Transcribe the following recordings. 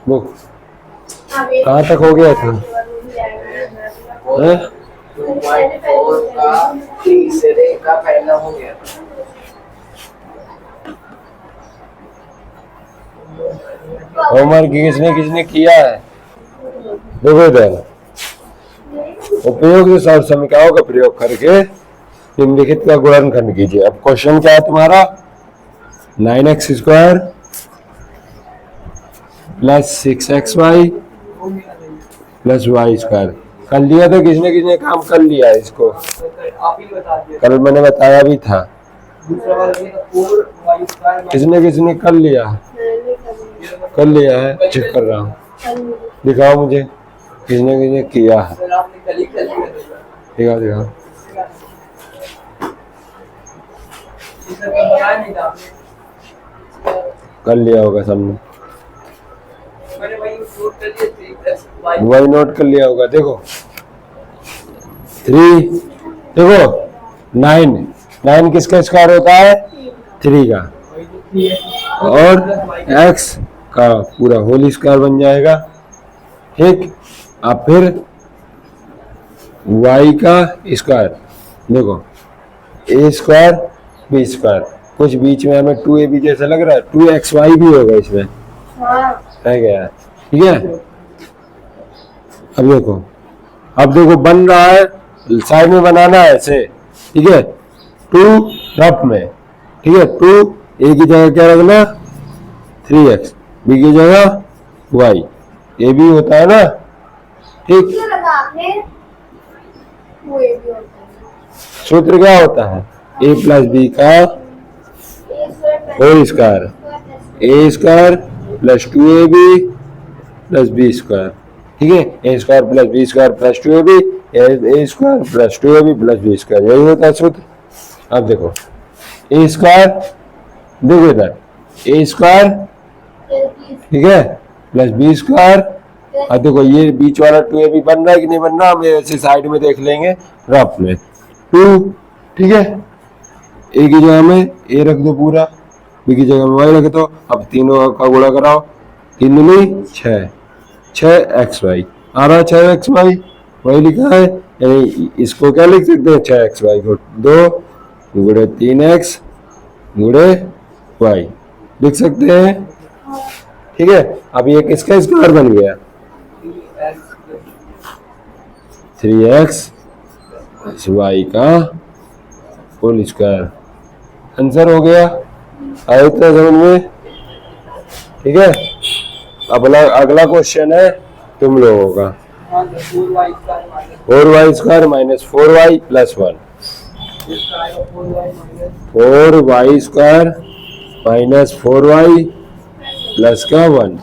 वो कहाँ तक हो गया था? पहला हो गया। होमवर्क किसने किसने किया है? देखो इधर, उपयोग से सर्व समीकरणों का प्रयोग करके निम्नलिखित का गुणनखंड कीजिए। अब क्वेश्चन क्या है तुम्हारा? 9x² plus 6xy plus y²। कर लिया था किसने किसने काम कर लिया है इसको? कल मैंने बताया भी था। किसने किसने कर लिया? कर लिया है, चेक कर रहा हूँ, दिखाओ मुझे किसने किसने किया है। दिखाओ दिखाओ। कर लिया होगा सबने, वही नोट कर लिया होगा। देखो 3, देखो 9 किसका स्क्वायर होता है? 3 का, और x का पूरा होल स्क्वायर बन जाएगा। ठीक, अब फिर y का स्क्वायर, देखो a² b², कुछ बीच में हमें 2ab जैसा लग रहा है, 2xy भी होगा इसमें, है क्या? ठीक है, अब देखो बन रहा है, साइड में बनाना है ऐसे, ठीक है, 2 रफ में, ठीक है, 2 a की जगह क्या रखना? 3x, b की जगह y, ये भी होता है ना? ठीक, सूत्र क्या होता है? a प्लस बी का whole square, a² plus 2ab plus b², ठीक है, a² plus b² plus 2ab, a² plus 2ab plus b², यही होता है सूत्र। अब देखो a², देखो इधर a², ठीक है, प्लस b², अब देखो ये बीच वाला 2ab बन रहा है कि नहीं बन रहा? हम ऐसे साइड में देख लेंगे रफ में, 2, ठीक है, a की जगह में a रख दो पूरा, b की जगह में y रख दो। अब तीनों का गुणा कराओ, 3 दूनी 6, 6xy आ रहा है, 6xy वही लिखा है, यानी इसको क्या लिख सकते हैं? 6xy को 2 गुणे 3x गुणे y लिख सकते हैं, ठीक है। अब ये किसका स्क्वायर बन गया? 3x y का होल स्क्वायर, आंसर हो गया। आया इतना समझ में? ठीक है, अब अगला क्वेश्चन है तुम लोगों का, 4y² minus 4y plus 1, 4y² minus 4y plus का 1।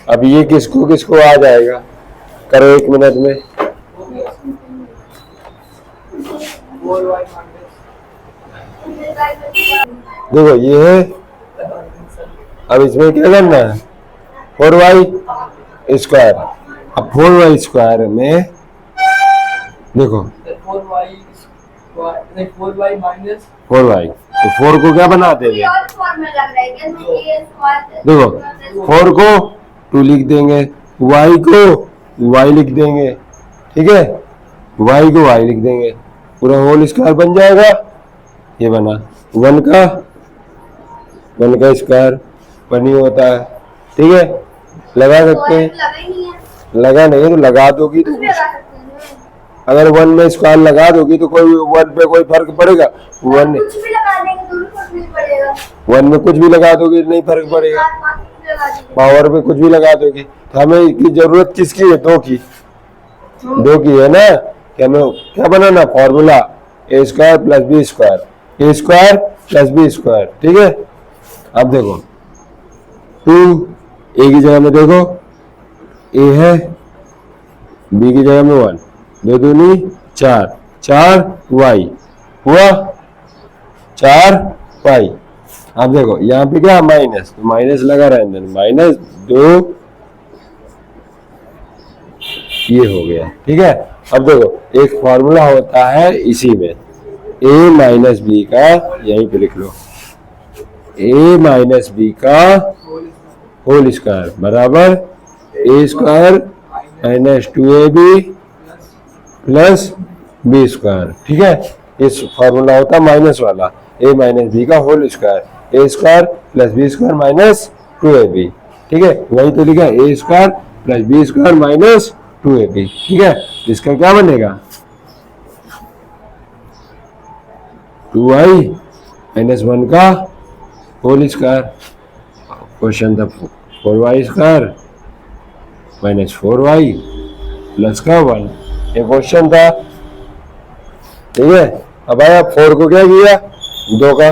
अब ये किसको किसको आ जाएगा? करो 1 मिनट में। देखो ये है, अब इसमें क्या करना है? 4y², अब 4y² में देखो 4y, तो 4 को क्या बना देंगे? देखो 4 को 2 लिख देंगे, y को y लिख देंगे, ठीक है, y को y लिख देंगे, पूरा होल स्क्वायर बन जाएगा। ये बना 1 का स्क्वायर 1 ही होता है, ठीक है, लगा सकते हैं। लगा नहीं है तो लगा दोगी तो अगर 1 में स्क्वायर लगा दोगी तो कोई 1 पे कोई फर्क पड़ेगा? 1 में कुछ भी लगा दोगी नहीं फर्क पड़ेगा, पावर पे कुछ भी लगा दोगी। तो हमें की जरूरत किसकी है? 2 की है ना, कि हमें क्या बनाना? Formula a² plus b², a² plus b², ठीक है। अब देखो 2 a की जगह में देखो a है, b की जगह में 1, 2 दूनी 4, 4y हुआ, 4y। अब देखो यहाँ पे क्या माइनस, तो माइनस लगा रहने देना, -2 ये हो गया, ठीक है। अब देखो एक फॉर्मूला होता है इसी में, a माइनस बी का, यहीं पे लिख लो, a माइनस बी का होल स्क्वायर बराबर ए square minus 2ab plus B square. ठीक है, इस फॉर्मूला होता है माइनस वाला, ए माइनस बी का whole square, A square plus B square minus 2ab। ठीक है, वही तो लिखा A square plus B square minus 2ab। ठीक है, इसका क्या बनेगा 2y माइनस 1 का होल स्क्वायर। क्वेश्चन था 4y square minus 4y plus का 1, ये क्वेश्चन था। ठीक है, अब आया 4 को क्या किया 2 का,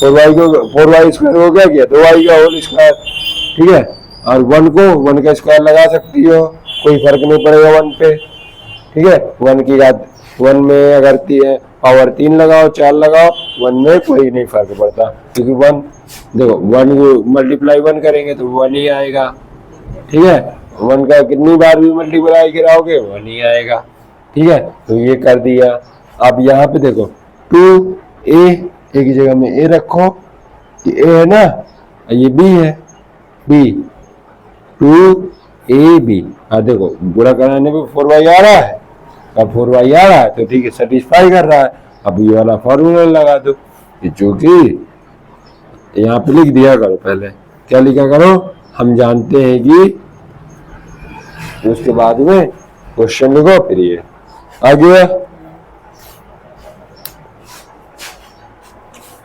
4y स्क्वायर को क्या किया 2y का होल स्क्वायर। ठीक है, और 1 को 1 का स्क्वायर लगा सकती हो, कोई फर्क नहीं पड़ेगा 1 पे। ठीक है, 1 की घात 1 में अगर पावर 3 लगाओ 4 लगाओ 1 में कोई नहीं फर्क पड़ता, क्योंकि 1 देखो 1 को मल्टीप्लाई 1 करेंगे तो 1 ही आएगा। ठीक है, 1 का कितनी बार भी मल्टीप्लाई कराओगे 1 ही आएगा। ठीक है, तो ये कर दिया। अब यहाँ पे देखो 2a, एक ही जगह में a रखो, ये a है ना, ये b है, b 2ab। हाँ देखो गुणा कराने पे 4y आ रहा है, अब 4y आ रहा है तो ठीक है सेटिस्फाई कर रहा है। अब ये वाला फॉर्मूला लगा दो, जो कि यहाँ पे लिख दिया करो, पहले क्या लिखा करो, हम जानते हैं कि उसके बाद में क्वेश्चन लिखो, फिर ये आ गया।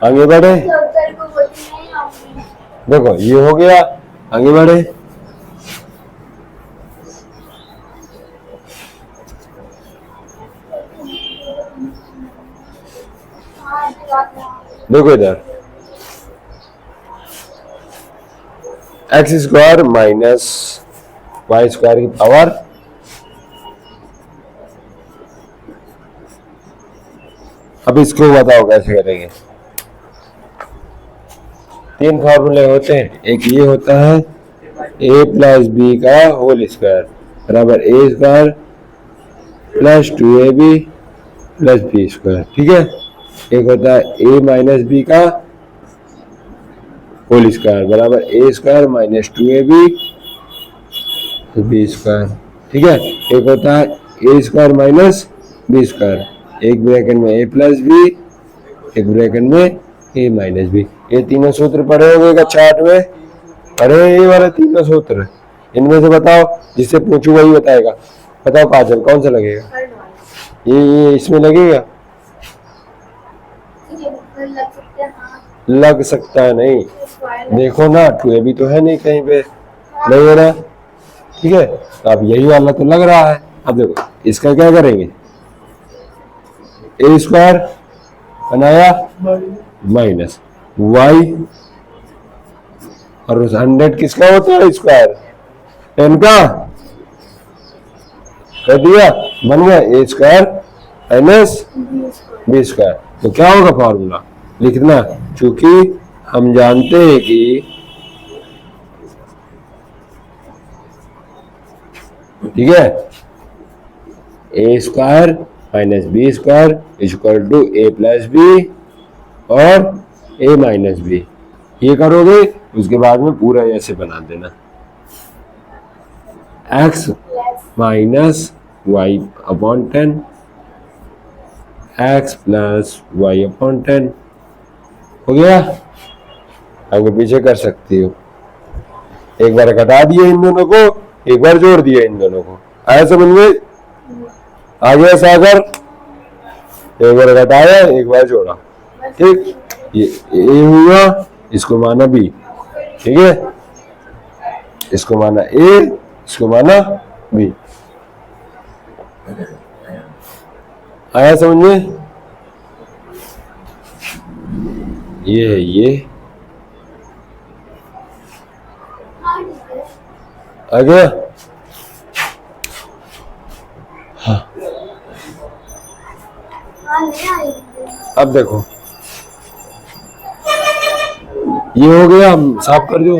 आगे बढ़े, देखो ये हो गया, आगे बढ़े। देखो इधर X square minus Y square की पावर अब इसको बताओ कैसे करेंगे। 3 फॉर्मूले होते हैं, एक ये होता है a प्लस बी का होल स्क्वायर बराबर ए square plus 2ab plus B square. ठीक है, एक होता है a माइनस बी का होल स्क्वायर बराबर ए square minus 2ab B square. ठीक है, एक होता है A square minus B square, एक ब्रैकेट में a प्लस बी, एक ब्रैकेट में a माइनस बी। ये तीनों सूत्र पढ़े होंगे कक्षा 8 में, पढ़े ये वाले तीनों सूत्र। इनमें से बताओ, जिससे पूछू वही बताएगा। बताओ काजल कौन सा लगेगा, ये इसमें लगेगा, लग सकता है नहीं, देखो ना 2ab तो है नहीं कहीं पे, नहीं है ना। ठीक है, तो अब यही वाला तो लग रहा है। अब देखो इसका क्या करेंगे, ए स्क्वायर बनाया माइनस वाई, और उस 100 किसका होता है स्क्वायर 10 का, कर दिया, बन गया ए स्क्वायर माइनस बी स्क्वायर। तो क्या होगा फॉर्मूला लिखना, चूंकि हम जानते हैं कि ठीक है A square minus B square equal to A plus B और ए माइनस बी। ये करोगे उसके बाद में पूरा ऐसे बना देना, X minus Y upon 10 X plus Y upon 10 हो गया। आगे पीछे कर सकती हो, एक बार घटा दिए इन दोनों को, एक बार जोड़ दिया इन दोनों को, आया समझ में, आ गया सागर, एक बार घटाया एक बार जोड़ा। ठीक, ये ए हुआ, इसको माना बी, ठीक है, इसको माना ए, इसको माना बी। आया समझ में, ये है ये, आ गया। हाँ, अब देखो ये हो गया, हम साफ कर दो।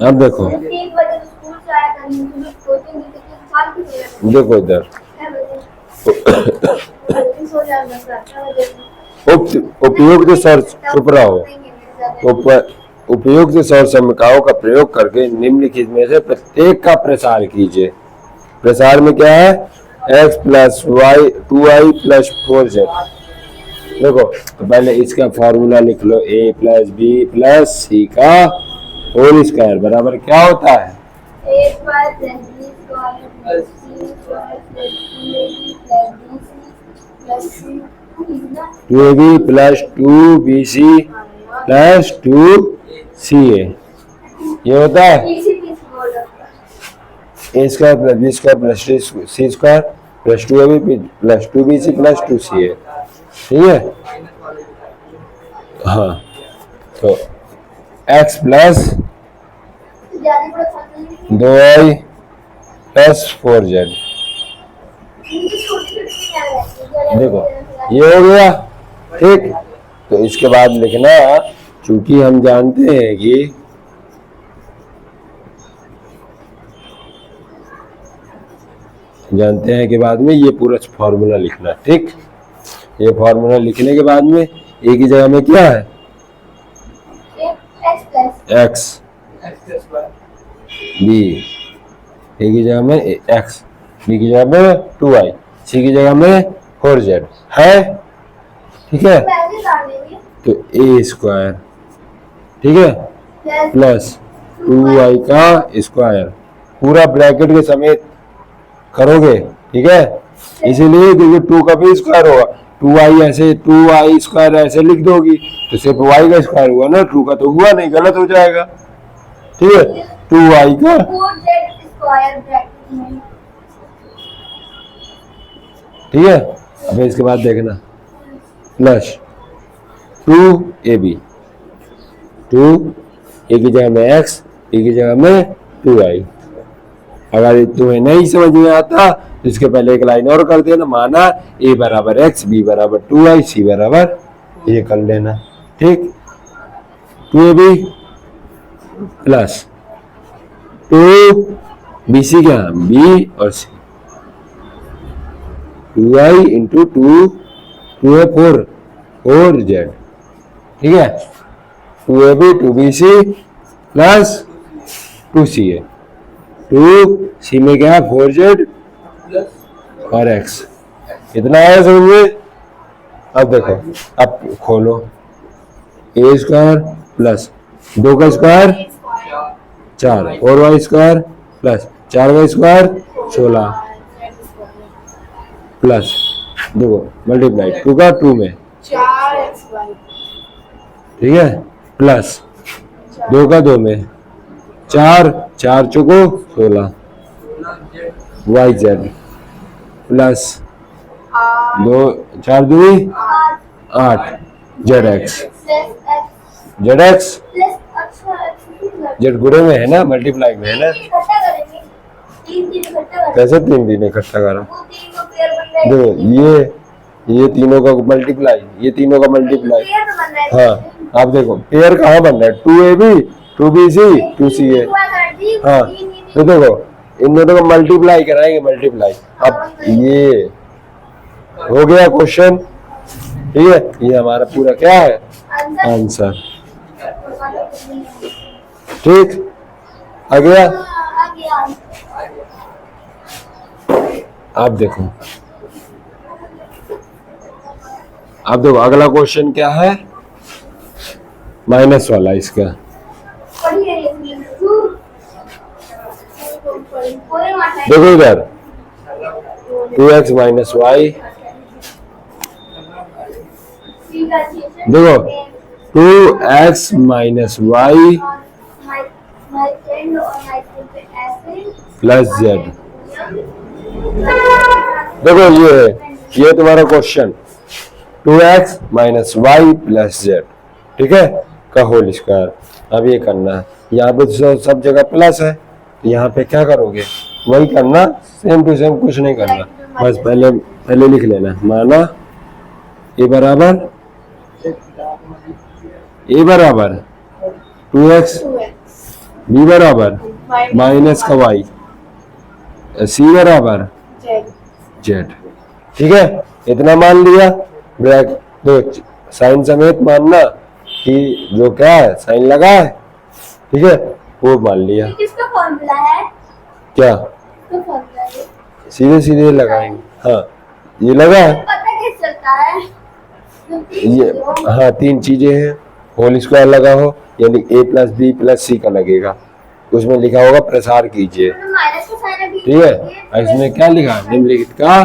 अब देखो देखो इधर उपयुक्त सर चुप रहो, उपयुक्त सौर समीकरणों का प्रयोग करके निम्नलिखित में से प्रत्येक का प्रसार कीजिए। प्रसार में क्या है, x plus Y 2i plus 4z। देखो तो पहले इसका फॉर्मूला लिख लो, a plus B plus C का होल स्क्वायर बराबर क्या होता है, two A B plus 2bc plus 2ca। ये होता है A square plus B square plus C square plus 2ab plus 2bc plus 2ca। ठीक है, हाँ तो x plus 2i plus 4z। देखो ये हो गया। ठीक, तो इसके बाद लिखना, चूंकि हम जानते हैं कि बाद में ये पूरा फॉर्मूला लिखना। ठीक, ये फॉर्मूला लिखने के बाद में ए की जगह में क्या है, x, बी ए की जगह में x, बी की जगह में 2i, सी की जगह में 4z है। ठीक है, तो ए स्क्वायर, ठीक है, प्लस 2i का स्क्वायर पूरा ब्रैकेट के समेत करोगे। ठीक है, इसीलिए क्योंकि 2 का भी स्क्वायर होगा, 2i ऐसे 2i स्क्वायर ऐसे लिख दोगी तो सिर्फ y का स्क्वायर हुआ ना, 2 का तो हुआ नहीं, गलत हो जाएगा। ठीक है, 2i का ठीक है। अब इसके बाद देखना प्लस 2ab, 2 ए की जगह में x, ए की जगह में 2i। अगर तुम्हें नहीं समझ में आता तो इसके पहले एक लाइन और कर देना, माना a बराबर x, b बराबर 2i, c बराबर ये कर लेना। ठीक, 2ab प्लस 2bc क्या, b और c, 2i इंटू 2 4z। ठीक है, 2ab 2bc plus 2ca, 2c में क्या है 4z और x। इतना है समझ में। अब देखो, अब खोलो, ए स्क्वायर प्लस 2 का square 4, 4y square plus 4y square 16 plus देखो मल्टीप्लाई 2 का 2 में 4xy, ठीक है, प्लस 2 का 2 में 4, 4 चौको 16 yz plus 2 4 2 8 zx, zx Z गुणे में है ना, मल्टीप्लाई में है ना। कैसे 3 दिन इकट्ठा करा, देखो ये तीनों का मल्टीप्लाई, ये तीनों का मल्टीप्लाई। हाँ, आप देखो पेयर कहाँ बन रहा है, 2ab 2bc 2ca। हाँ, तो देखो इन दोनों को मल्टीप्लाई कराएंगे, मल्टीप्लाई। अब ये हो गया क्वेश्चन। ठीक है, ये हमारा पूरा क्या है, आंसर। ठीक, आ गया। आप देखो, अगला क्वेश्चन क्या है, माइनस वाला इसका। देखो इधर 2x माइनस वाई, देखो 2x minus Y plus Z. देखो ये तुम्हारा question 2x minus Y plus Z, ठीक है, का होल स्क्वायर। अब ये करना है, यहाँ पे सब जगह प्लस है, तो यहाँ पे क्या करोगे, वही करना, सेम टू सेम, कुछ नहीं करना, बस पहले लिख लेना। माना ए बराबर 2x, बी बराबर माइनस का वाई, सी बराबर जेड। ठीक है, इतना मान लिया। ब्रैक दो साइन समेत मानना, कि जो क्या है साइन लगा है, ठीक है, वो मान लिया। ये किसका फॉर्मूला है? क्या किसका फॉर्मूला है? सीधे सीधे लगाएंगे। हाँ ये लगा है, पता कैसे चलता है? जो तीन ये चीज़ें हो। हाँ तीन चीजें हैं, होल स्क्वायर लगा हो यानी a plus B plus C का लगेगा, उसमें लिखा होगा प्रसार कीजिए, तो माइनस का साइन अभी ठीक है। और इसमें क्या लिखा है, निम्नलिखित का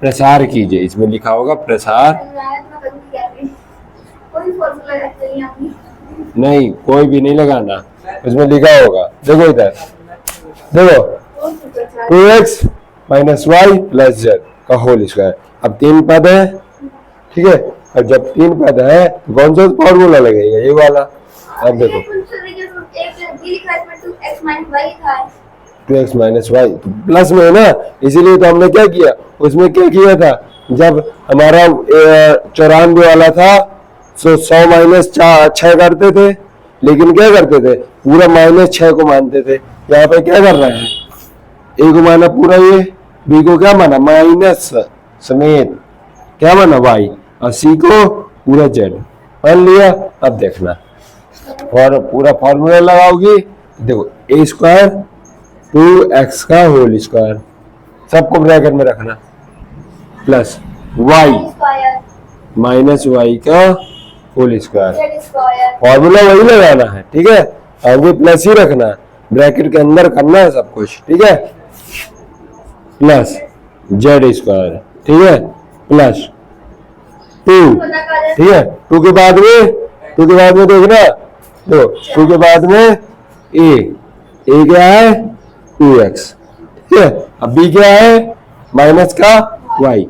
प्रसार कीजिए, इसमें लिखा होगा प्रसार। कोई फॉर्मूला रखते नहीं आपने। नहीं कोई भी नहीं लगाना, उसमें लिखा होगा, देखो इधर देखो, कौन सी प्रकार? 2x minus Y plus Z का होल स्क्वायर। अब तीन पद है, ठीक है, और जब तीन पद है तो कौन सा फॉर्मूला लगेगा, ये वाला। अब देखो एक बी लिखा है, इसमें 2x माइनस y लिखा है। 2x माइनस वाई प्लस में है ना, इसीलिए तो हमने क्या किया, उसमें क्या किया था, जब हमारा 94 वाला था तो 100 माइनस 6 करते थे, लेकिन क्या करते थे, पूरा -6 को मानते थे। यहाँ पे क्या कर रहे हैं, ए को माना पूरा ये, बी को क्या माना माइनस समेत क्या माना वाई, और सी को पूरा जेड मान लिया। अब देखना और पूरा फॉर्मूला लगाओगी, देखो ए स्क्वायर 2x का होल स्क्वायर, सबको ब्रैकेट में रखना, plus Y square minus Y का whole square, Z square formula वही लगाना है, ठीक है, आगे प्लस ही रखना है, ब्रैकेट के अंदर करना है सब कुछ, ठीक है, प्लस जेड स्क्वायर, ठीक है, प्लस 2, ठीक है, 2 के बाद में देखना, देखो 2 के बाद में ए क्या है 2x, ठीक है, अब b क्या है माइनस का y,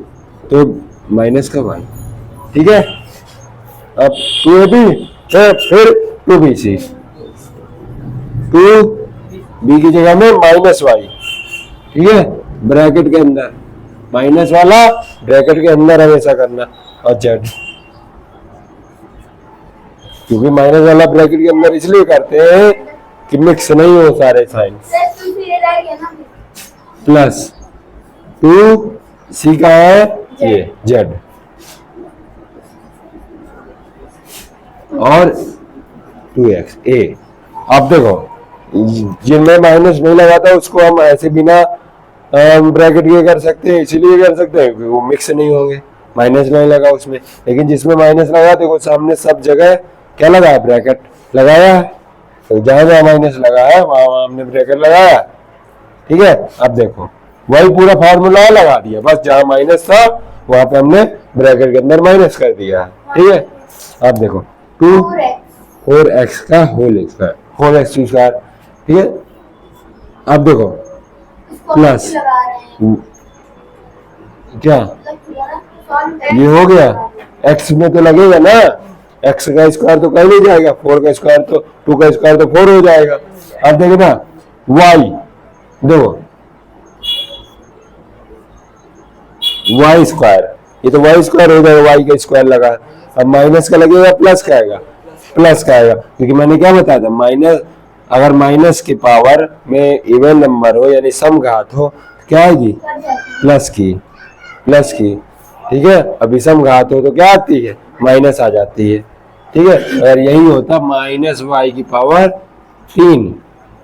तो माइनस का y, ठीक है। अब 2ab फिर 2bc, 2b की जगह में माइनस y, ठीक है, ब्रैकेट के अंदर माइनस वाला ब्रैकेट के अंदर हमेशा करना, और z, क्योंकि माइनस वाला ब्रैकेट के अंदर इसलिए करते हैं कि मिक्स नहीं हो सारे साइन, प्लस 2c का है ये z, और 2x a। अब देखो जिनमें माइनस नहीं लगाता उसको हम ऐसे बिना ब्रैकेट के कर सकते हैं, इसीलिए कर सकते हैं क्योंकि वो मिक्स नहीं होंगे, माइनस नहीं लगा उसमें। लेकिन जिसमें माइनस लगा देखो सामने सब जगह क्या लगा है, ब्रैकेट लगाया है, तो जहां जहां माइनस लगा है वहां हमने ब्रैकेट लगाया, ठीक है। अब देखो वही पूरा फॉर्मूला लगा दिया, बस जहां माइनस था वहां पे हमने ब्रैकेट के अंदर माइनस कर दिया, ठीक है। अब देखो 4x का होल स्क्वायर, 4x स्क्वायर, ठीक है। अब देखो प्लस क्या ये हो गया, x में तो लगेगा ना, x का स्क्वायर तो कहीं नहीं जाएगा, 4 का स्क्वायर तो 2 का स्क्वायर तो 4 हो जाएगा। अब देखो ना y, देखो y स्क्वायर, ये तो y स्क्वायर हो जाएगा, y का स्क्वायर लगा, अब माइनस का लगेगा प्लस का आएगा, प्लस का आएगा, क्योंकि मैंने क्या बताया था, माइनस अगर माइनस की पावर में इवन नंबर हो यानी सम घात हो तो क्या आएगी, प्लस की, ठीक है। अभी सम घात हो तो क्या आती है, माइनस आ जाती है, ठीक है। अगर यही होता माइनस वाई की पावर 3,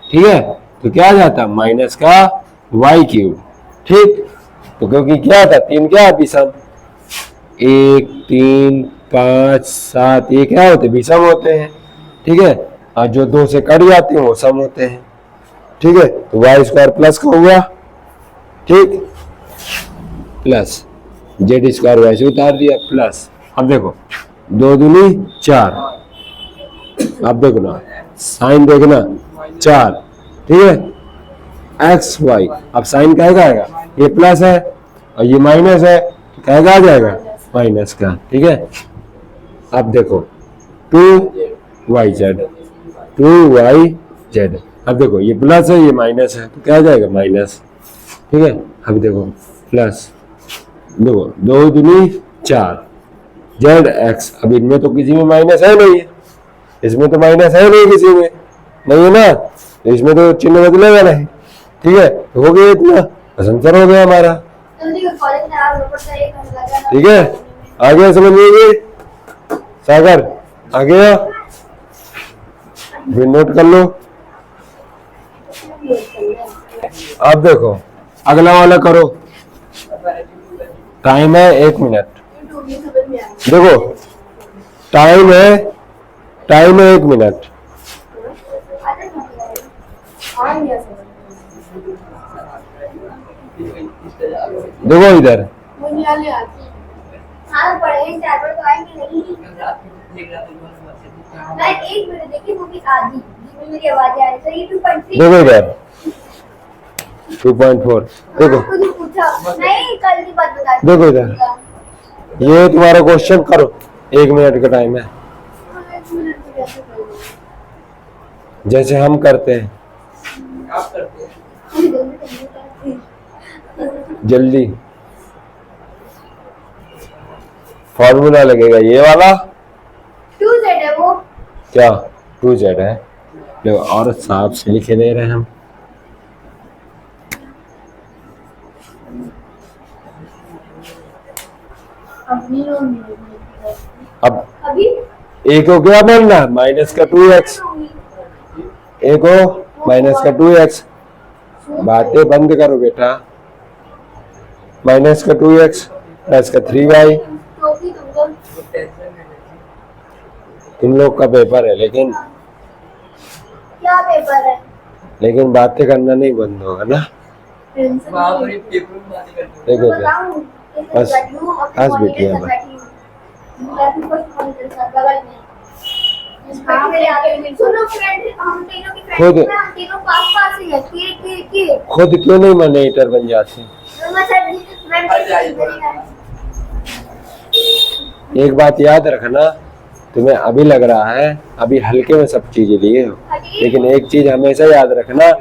ठीक है, तो क्या आ जाता माइनस का वाई क्यूब, ठीक। तो क्योंकि क्या था 3 क्या विषम, 1 3 5 7 ये क्या होते विषम होते हैं, ठीक है, और जो 2 से कट जाते हैं वो सम होते हैं, ठीक है। तो वाई स्क्वायर प्लस का हुआ, ठीक, प्लस जेड स्क्वायर वैसे उतार दिया प्लस। अब देखो 2 दूनी 4, अब देखो ना साइन देखना 4, ठीक है, एक्स वाई, अब साइन क्या आएगा, ये प्लस है और ये माइनस है, तो क्या आ जाएगा माइनस का, ठीक है। अब देखो 2yz, 2yz, अब देखो ये प्लस है ये माइनस है, तो क्या आ जाएगा माइनस, ठीक है। अब देखो प्लस, देखो 2 दूनी 4 जेड एक्स, अब इनमें तो किसी में माइनस है नहीं है, इसमें तो माइनस है नहीं किसी में, नहीं है ना, तो इसमें तो चिन्ह बदलेगा नहीं, ठीक है। हो गया इतना, आंसर हो गया हमारा, ठीक है। आगे समझ लीजिए सागर, आ गया, फिर नोट कर लो। अब देखो अगला वाला करो, टाइम है 1 मिनट। देखो टाइम है 1 मिनट। देखो इधर हाँ पढ़े 4 बार तो आएंगे नहीं। मैं 1 मिनट देखी वो भी आधी मेरी आवाज आ रही सर। ये 2.3 देखो इधर 2.4। देखो कुछ पूछा नहीं, कल की बात बता। देखो इधर, ये तुम्हारा क्वेश्चन करो, 1 मिनट का टाइम है, जैसे हम करते हैं। आप करते हैं जल्दी फॉर्मूला लगेगा ये वाला। 2Z है वो। क्या 2Z है? देखो और साफ से लिखे दे रहे हैं हम। अब अभी एक को क्या बनना, माइनस का 2x, एक को माइनस का 2x। बातें बंद करो बेटा। माइनस का 2x प्लस का 3y। तुम लोग का पेपर है, लेकिन क्या पेपर है? लेकिन बातें करना नहीं बंद होगा ना। देखो बस हंस बिटिया बस। सुनो फ्रेंड, हम तीनों की खुद फ्रेंड हम तीनों पास ही है। की खुद क्यों नहीं मॉनिटर बन जाते? एक बात याद रखना, तुम्हें अभी लग रहा है अभी हल्के में सब चीजें लिए हो, लेकिन एक चीज हमेशा याद रखना,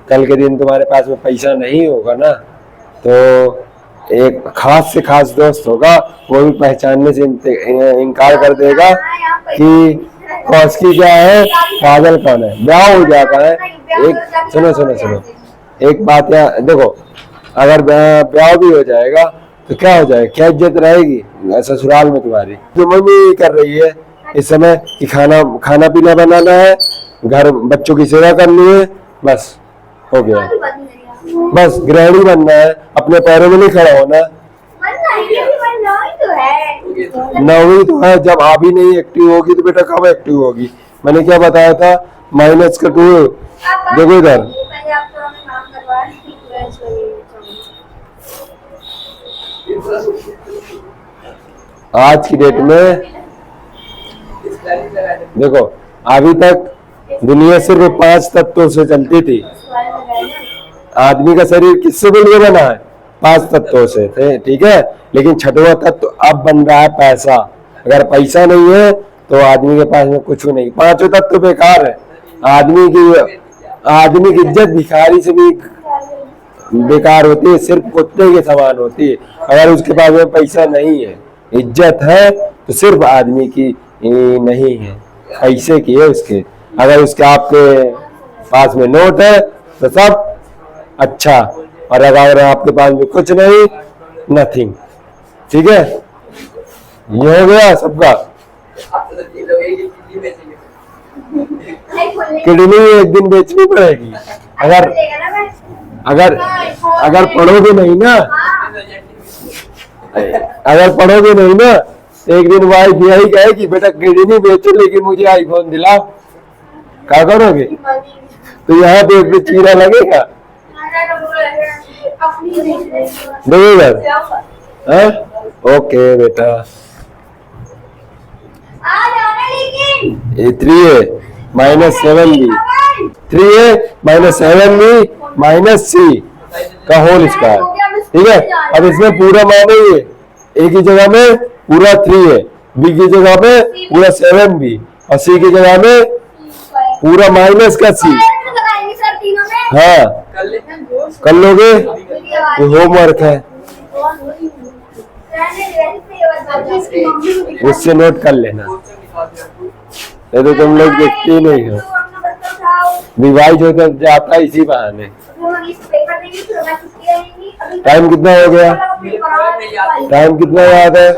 कल के दिन तुम्हारे पास में पैसा नहीं होगा ना, तो एक खास से खास दोस्त होगा, वो भी पहचानने से इनकार कर देगा कि कौशकी क्या है, काजल कौन है। ब्याह हो जाता है। एक सुनो सुनो सुनो, एक बात या देखो, अगर ब्याह भी हो जाएगा तो क्या हो जाएगा, क्या इज्जत रहेगी ससुराल में तुम्हारी? जो मम्मी कर रही है इस समय कि खाना पीना बनाना है, घर बच्चों की सेवा करनी है, बस हो गया। बस गृहिणी बनना है, अपने पैरों में नहीं खड़ा होना। नौवीं तो है, जब अभी नहीं एक्टिव होगी तो बेटा कब एक्टिव होगी? मैंने क्या बताया था, माइनस का 2। देखो इधर आज की डेट में देखो, अभी तक दुनिया सिर्फ 5 तत्वों से चलती थी। आदमी का शरीर किससे मिलकर बना है? 5 तत्वों से थे, ठीक है। लेकिन छठवां तत्व अब बन रहा है पैसा। अगर पैसा नहीं है तो आदमी के पास में कुछ नहीं। 5 तत्व बेकार है। आदमी की इज्जत भिखारी से भी बेकार होती है, सिर्फ कुत्ते के समान होती है। अगर उसके पास में पैसा नहीं है, इज्जत है, तो सिर्फ आदमी की नहीं है, पैसे की है उसके। अगर उसके आपके पास में नोट है तो सब अच्छा, और अगर आपके पास में कुछ नहीं, नथिंग। ठीक है, ये हो गया सबका। किडनी एक दिन बेचनी पड़ेगी। अगर पढ़ोगे नहीं ना, एक दिन वाइफ यही कहेगी, बेटा किडनी बेचो लेकिन मुझे आईफोन दिलाओ। क्या करोगे? तो यहाँ पे एक चीरा लगेगा। ओके बेटा, ये 3a minus 7b, 3a minus 7b minus c का होल स्क्वायर। ठीक है, अब इसमें पूरा माने ये a की जगह में पूरा 3a, b की जगह में पूरा 7b और c की जगह में पूरा माइनस का c। हाँ कर लोगे, ये होमवर्क है, उससे नोट कर लेना। ये तो तुम लोग देखते ही नहीं हो, रिवाइज होता जाता है इसी बहाने। टाइम कितना हो गया? टाइम कितना याद है?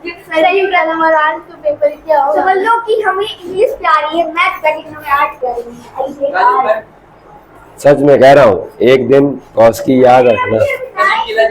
सही कदम और आज तो पेपर क्या होगा समझ लो कि हमें इंग्लिश प्यारी है मैथ प्यारी है हमें आर्ट प्यारी है सच में कह रहा हूँ, एक दिन कॉस की याद रखना। कनेक्ट किया